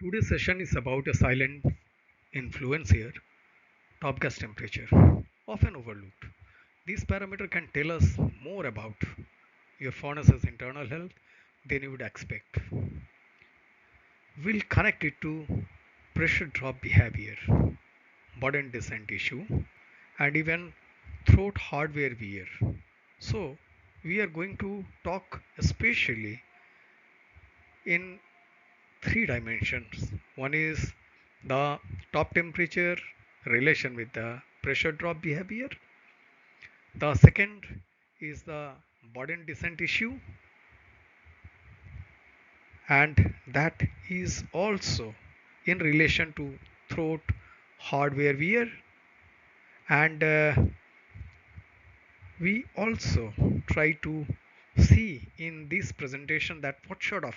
Today's session is about a silent influence here, top gas temperature, often overlooked. This parameter can tell us more about your furnace's internal health than you would expect. We'll connect it to pressure drop behavior, burden descent issue, and even throat hardware wear. So, we are going to talk especially in three dimensions. One is the top temperature relation with the pressure drop behavior. The second is the burden descent issue, and that is also in relation to throat hardware wear. And we also try to see in this presentation that what sort of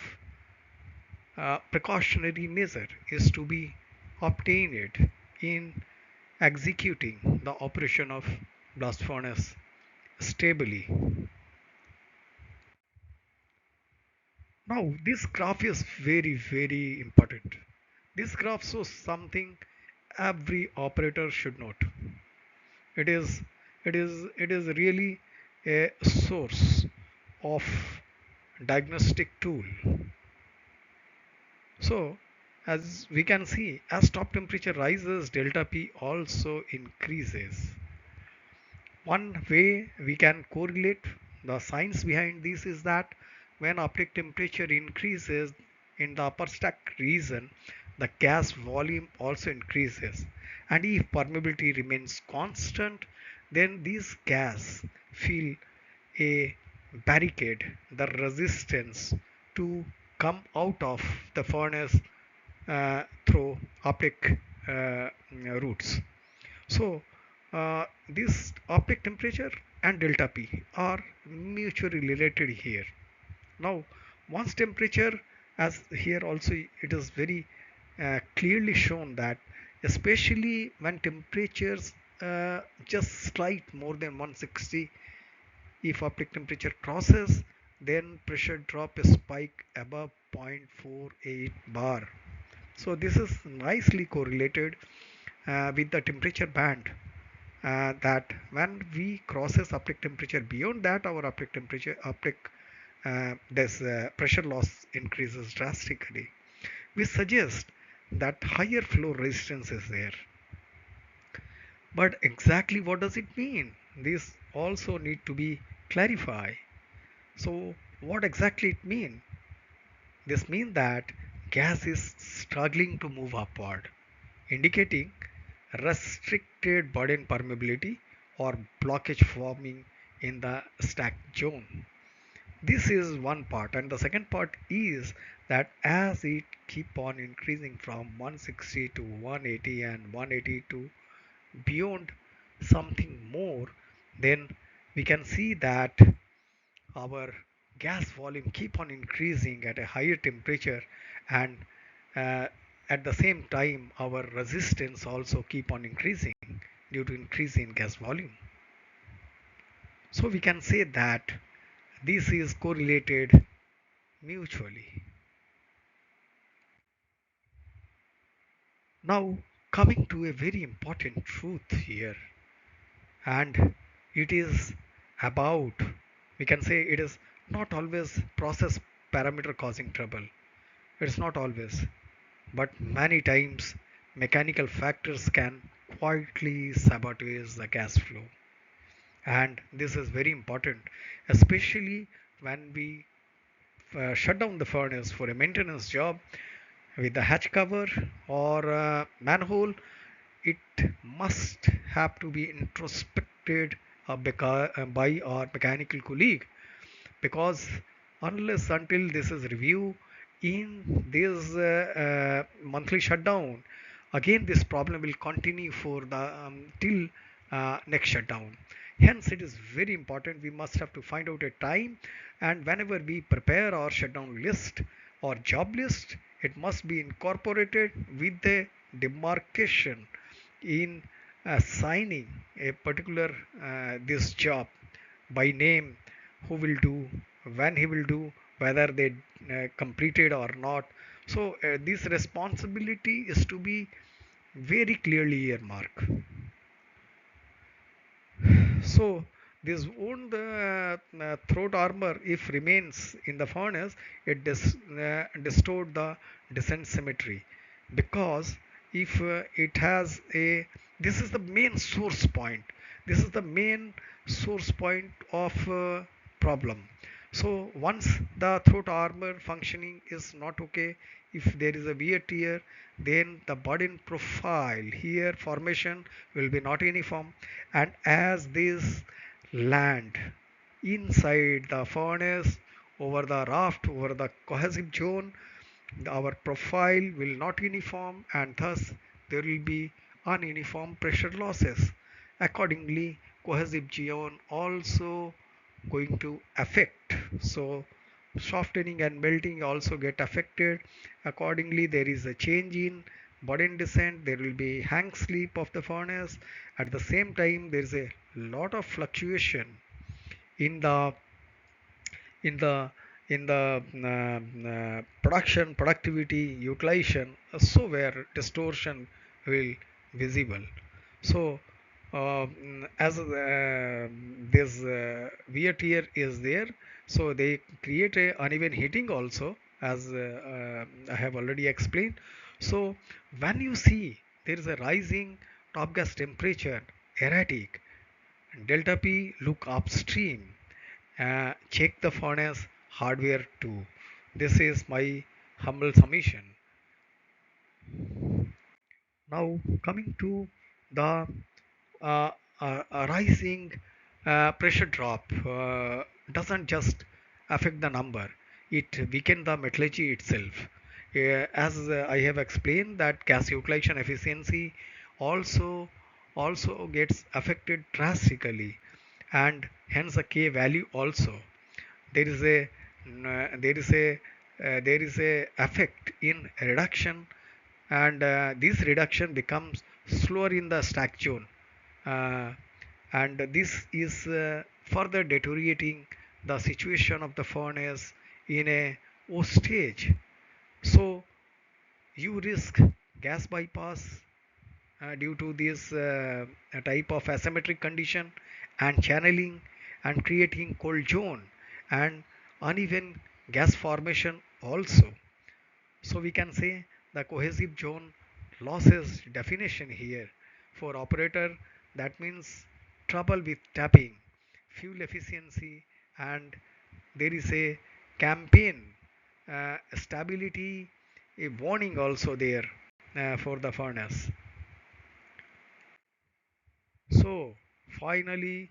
precautionary measure is to be obtained in executing the operation of blast furnace stably. Now this graph is very important. This graph shows something every operator should note. It is it is really a source of diagnostic tool. So as we can see, as top temperature rises, delta P also increases. One way we can correlate the science behind this is that when object temperature increases in the upper stack region, the gas volume also increases. And if permeability remains constant, then this gas fill a barricade, the resistance to come out of the furnace through optic routes. So this optic temperature and delta P are mutually related here. Now, once temperature, as here also it is very clearly shown that especially when temperatures just slight more than 160, if optic temperature crosses, then pressure drop a spike above 0.48 bar. So this is nicely correlated with the temperature band, that when we crosses optic temperature, beyond that our optic this pressure loss increases drastically. We suggest that higher flow resistance is there. But exactly what does it mean? This also need to be clarified. So what exactly it mean? This means that gas is struggling to move upward, indicating restricted burden permeability or blockage forming in the stack zone. This is one part, and the second part is that as it keep on increasing from 160 to 180 and 180 to beyond something more, then we can see that our gas volume keep on increasing at a higher temperature, and uh, at the same time our resistance also keep on increasing due to increase in gas volume. So we can say that this is correlated mutually. Now coming to a very important truth here, and it is about, we can say it is not always process parameter causing trouble. It's not always, but many times mechanical factors can quietly sabotage the gas flow. And this is very important, especially when we shut down the furnace for a maintenance job with the hatch cover or manhole. It must have to be introspected by our mechanical colleague, because unless until this is review in this monthly shutdown, again this problem will continue for the till next shutdown. Hence it is very important, we must have to find out a time, and whenever we prepare our shutdown list or job list, it must be incorporated with the demarcation in assigning a particular this job by name, who will do, when he will do, whether they completed or not. So this responsibility is to be very clearly earmarked. So this wound throat armor, if remains in the furnace, it distort the descent symmetry, because if it has a, this is the main source point. This is the main source point of problem. So once the throat armor functioning is not okay, if there is a wear tear, then the burden profile here formation will be not uniform, and as this land inside the furnace over the raft over the cohesive zone, our profile will not uniform, and thus there will be ununiform pressure losses. Accordingly, cohesive zone also going to affect. So softening and melting also get affected. Accordingly, there is a change in burden descent. There will be hang sleep of the furnace. At the same time, there is a lot of fluctuation in the in the in the production productivity utilization, so where distortion will visible. So as this wear tear is there, so they create a uneven heating also, as I have already explained. So when you see there is a rising top gas temperature, erratic, delta P, look upstream, check the furnace hardware too. This is my humble submission. Now coming to the rising pressure drop doesn't just affect the number, it weaken the metallurgy itself. As I have explained that gas utilization efficiency also gets affected drastically, and hence the K value also. There is a there is a effect in reduction, and this reduction becomes slower in the stack zone, uh, and this is further deteriorating the situation of the furnace in a O stage. So you risk gas bypass due to this type of asymmetric condition and channeling, and creating cold zone and uneven gas formation also. So we can say the cohesive zone losses definition here for operator. That means trouble with tapping, fuel efficiency, and there is a campaign stability, a warning also there for the furnace. So finally,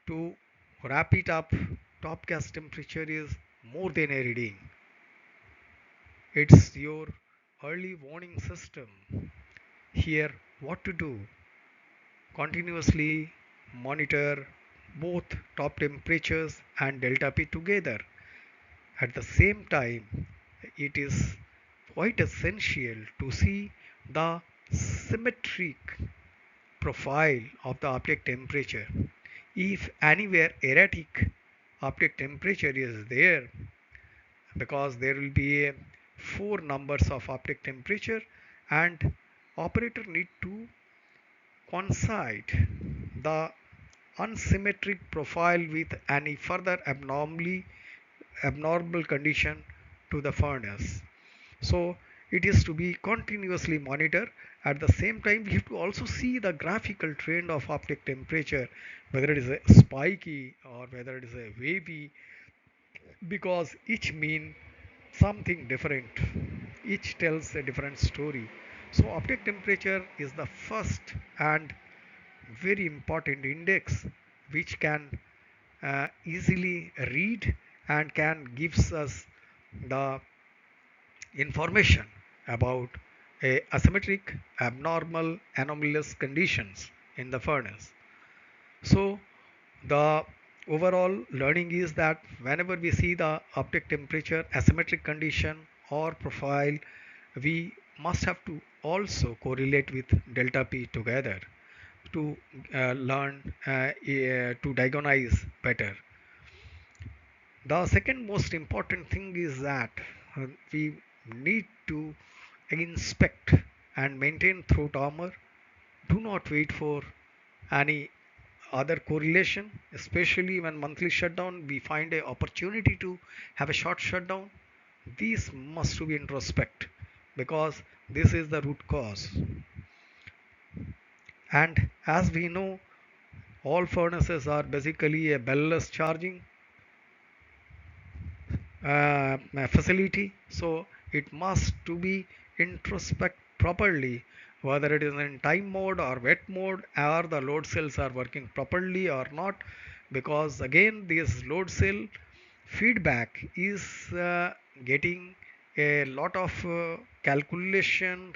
to wrap it up, top gas temperature is more than a reading. It's your early warning system. Here, what to do: continuously monitor both top temperatures and delta P together. At the same time, it is quite essential to see the symmetric profile of the object temperature. If anywhere erratic object temperature is there, because there will be four numbers of object temperature, and operator need to coincide the unsymmetric profile with any further abnormal condition to the furnace. So it is to be continuously monitored. At the same time, we have to also see the graphical trend of optic temperature, whether it is a spiky or whether it is a wavy, because each mean something different. Each tells a different story. So optic temperature is the first and very important index which can easily read and can gives us the information about a asymmetric, abnormal, anomalous conditions in the furnace. So the overall learning is that whenever we see the optic temperature asymmetric condition or profile, we must have to also correlate with delta P together to learn to diagnose better. The second most important thing is that we need to inspect and maintain throat armor. Do not wait for any other correlation, especially when monthly shutdown we find a opportunity to have a short shutdown. These must to be introspect because this is the root cause. And as we know, all furnaces are basically a bellless charging facility, so it must to be introspect properly whether it is in time mode or wet mode, or the load cells are working properly or not, because again this load cell feedback is getting a lot of calculation,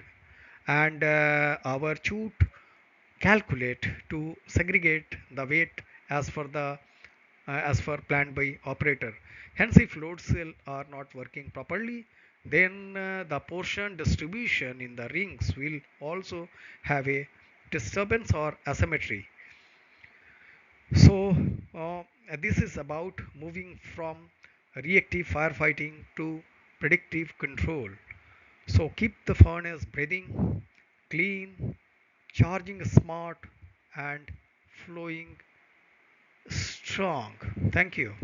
and our chute calculate to segregate the weight as for the as for planned by operator. Hence, if load cell are not working properly, then the portion distribution in the rings will also have a disturbance or asymmetry. So, this is about moving from reactive firefighting to predictive control. So, keep the furnace breathing, clean, charging smart, and flowing strong. Thank you.